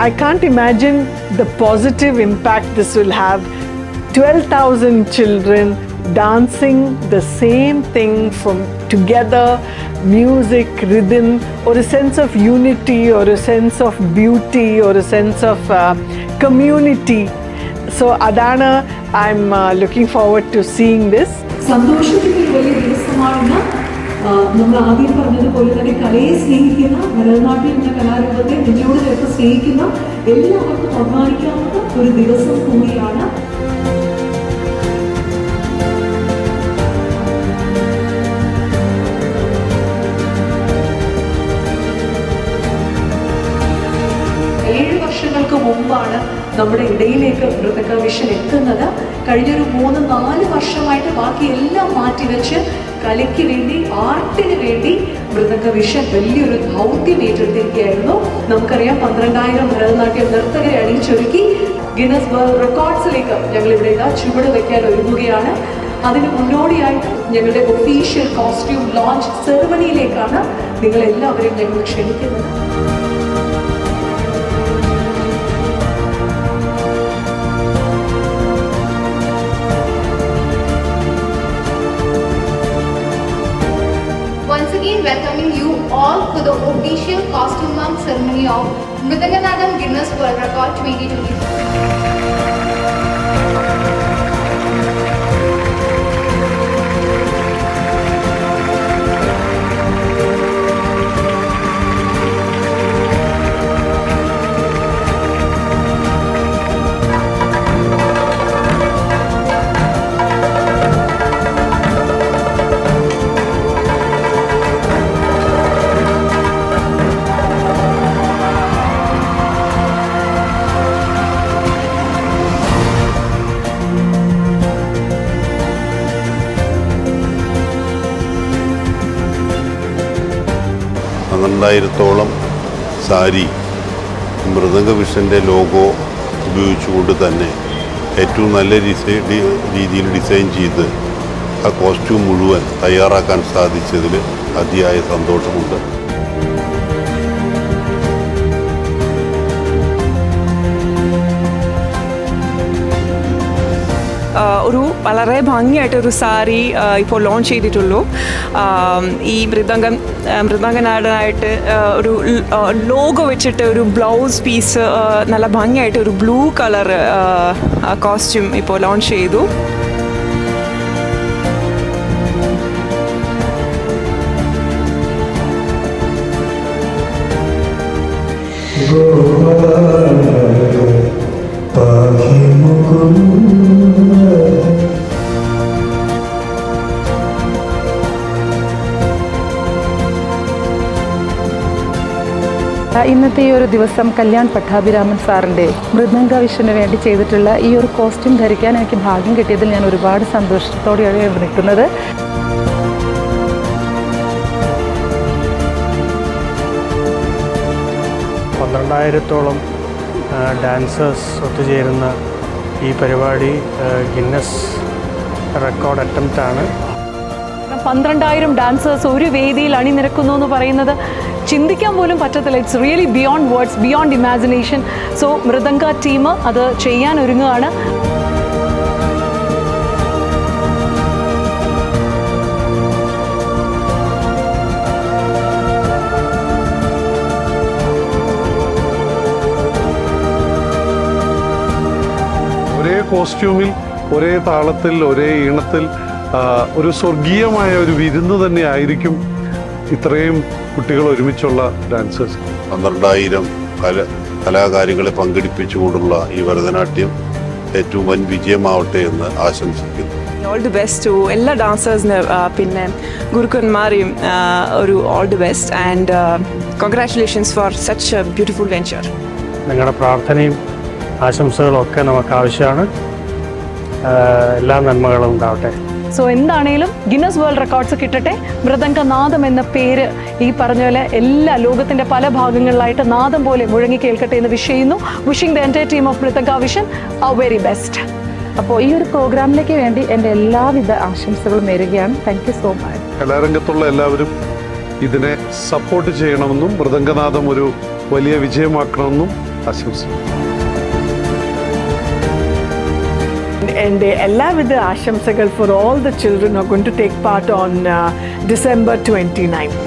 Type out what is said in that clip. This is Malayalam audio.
I can't imagine the positive impact this will have. 12,000 children dancing the same thing from together, music, rhythm, or a sense of unity, or a sense of beauty, or a sense of community. So Adana, I'm looking forward to seeing this. സന്തോഷത്തിന്റെ വലിയ ദിവസമാണ്. നമ്മൾ ആദ്യം പറഞ്ഞതുപോലെ തന്നെ കലയെ സ്നേഹിക്കുന്ന, ഭരതനാട്യം എന്ന കലാരൂപത്തെ നെഞ്ചോട് ചേർത്ത് സ്നേഹിക്കുന്ന എല്ലാവർക്കും അഭിമാനിക്കാവുന്ന ഒരു ദിവസം കൂടിയാണ്. വർഷങ്ങൾക്ക് മുമ്പാണ് നമ്മുടെ ഇടയിലേക്ക് മൃദംഗ വിഷൻ എത്തുന്നത്. കഴിഞ്ഞൊരു 3-4 വർഷമായിട്ട് ബാക്കി എല്ലാം മാറ്റിവെച്ച് കലയ്ക്ക് വേണ്ടി, ആർട്ടിന് വേണ്ടി മൃദംഗ വിഷൻ വലിയൊരു ദൗത്യം ഏറ്റെടുത്തിരിക്കുകയായിരുന്നു. നമുക്കറിയാം 12,000 ഭരതനാട്യം നർത്തകരെ അണിയിച്ചൊരുക്കി ഗിന്നസ് വേൾഡ് റെക്കോർഡ്സിലേക്ക് ഞങ്ങളിവിടെ ചുവട് വയ്ക്കാൻ ഒരുങ്ങുകയാണ്. അതിന് മുന്നോടിയായിട്ട് ഞങ്ങളുടെ ഒഫീഷ്യൽ കോസ്റ്റ്യൂം ലോഞ്ച് സെറമണിയിലേക്കാണ് നിങ്ങളെല്ലാവരെയും ഞങ്ങൾ ക്ഷണിക്കുന്നത്. Once again welcoming you all to the official costume launch ceremony of Mridanganaadam Guinness World Record 2024. ോളം സാരി മൃദംഗ വിഷൻ്റെ ലോഗോ ഉപയോഗിച്ചുകൊണ്ട് തന്നെ ഏറ്റവും നല്ല രീതിയിൽ ഡിസൈൻ ചെയ്ത് ആ കോസ്റ്റ്യൂം മുഴുവൻ തയ്യാറാക്കാൻ സാധിച്ചതിൽ അതിയായ സന്തോഷമുണ്ട്. ഒരു വളരെ ഭംഗിയായിട്ടൊരു സാരി ഇപ്പോൾ ലോഞ്ച് ചെയ്തിട്ടുള്ളൂ. ഈ മൃദംഗനാടനായിട്ട് ഒരു ലോഗോ വെച്ചിട്ട് ഒരു ബ്ലൗസ് പീസ് നല്ല ഭംഗിയായിട്ട് ഒരു ബ്ലൂ കളർ കോസ്റ്റ്യൂം ഇപ്പോൾ ലോഞ്ച് ചെയ്തു. ഇന്നത്തെ ഈ ഒരു ദിവസം കല്യാൺ പട്ടാഭിരാമൻ സാറിൻ്റെ മൃദംഗ വിഷന് വേണ്ടി ചെയ്തിട്ടുള്ള ഈ ഒരു കോസ്റ്റ്യൂം ധരിക്കാൻ എനിക്ക് ഭാഗ്യം കിട്ടിയതിൽ ഞാൻ ഒരുപാട് സന്തോഷത്തോടെയാണ് നിൽക്കുന്നത്. പന്ത്രണ്ടായിരത്തോളം ഡാൻസേഴ്സ് ഒത്തുചേരുന്ന ഈ പരിപാടി ഗിന്നസ് റെക്കോർഡ് അറ്റംപ്റ്റാണ്. 12,000 ഡാൻസേഴ്സ് ഒരു വേദിയിൽ അണിനിരക്കുന്നു എന്ന് പറയുന്നത് ചിന്തിക്കാൻ പോലും പറ്റത്തില്ല. It's really beyond words, beyond imagination. So Mridanga team അത് ചെയ്യാൻ ഒരുങ്ങുകയാണ്. ഒരേ കോസ്റ്റ്യൂമിൽ, ഒരേ താളത്തിൽ, ഒരേ ഈണത്തിൽ ഒരു സ്വർഗീയമായ ഒരു വിരുന്ന് തന്നെ ആയിരിക്കും ഇത്രയും കുട്ടികൾ ഒരുമിച്ചുള്ള ഡാൻസേഴ്സ്. 12,000 കലാകാരികളെ പങ്കെടുപ്പിച്ചുകൊണ്ടുള്ള ഈ ഭരതനാട്യം ഏറ്റവും വൻ വിജയമാവട്ടെ എന്ന് ആശംസിക്കുന്നു. ഓൾ ദി ബെസ്റ്റ് ടു എല്ലാ ഡാൻസേഴ്സിന്, പിന്നെ ഗുരുക്കന്മാരെയും ഒരു all the best and congratulations for such A beautiful venture. നിങ്ങളുടെ പ്രാർത്ഥനയും ആശംസകളും ഒക്കെ നമുക്ക് ആവശ്യമാണ്. എല്ലാ നന്മകളും ഉണ്ടാവട്ടെ. സോ എന്താണേലും ഗിന്നസ് വേൾഡ് റെക്കോർഡ്സ് കിട്ടട്ടെ. മൃദംഗനാദം എന്ന പേര് ഈ പറഞ്ഞ പോലെ എല്ലാ ലോകത്തിൻ്റെ പല ഭാഗങ്ങളിലായിട്ട് നാദം പോലെ മുഴങ്ങി കേൾക്കട്ടെ എന്ന് വിഷ് ചെയ്യുന്നു. Wishing the entire team of Mridanga vision a very best. അപ്പോൾ ഈ ഒരു പ്രോഗ്രാമിലേക്ക് വേണ്ടി എൻ്റെ എല്ലാവിധ ആശംസകളും നേരുകയാണ്. Thank you so much. കലാരംഗത്തുള്ള എല്ലാവരും ഇതിനെ സപ്പോർട്ട് ചെയ്യണമെന്നും മൃദംഗനാദം ഒരു വലിയ വിജയമാക്കണമെന്നും ആശംസിക്കുന്നു. And എല്ലാവിധ ആശംസകൾ for all the children who are going to take part on December 29th.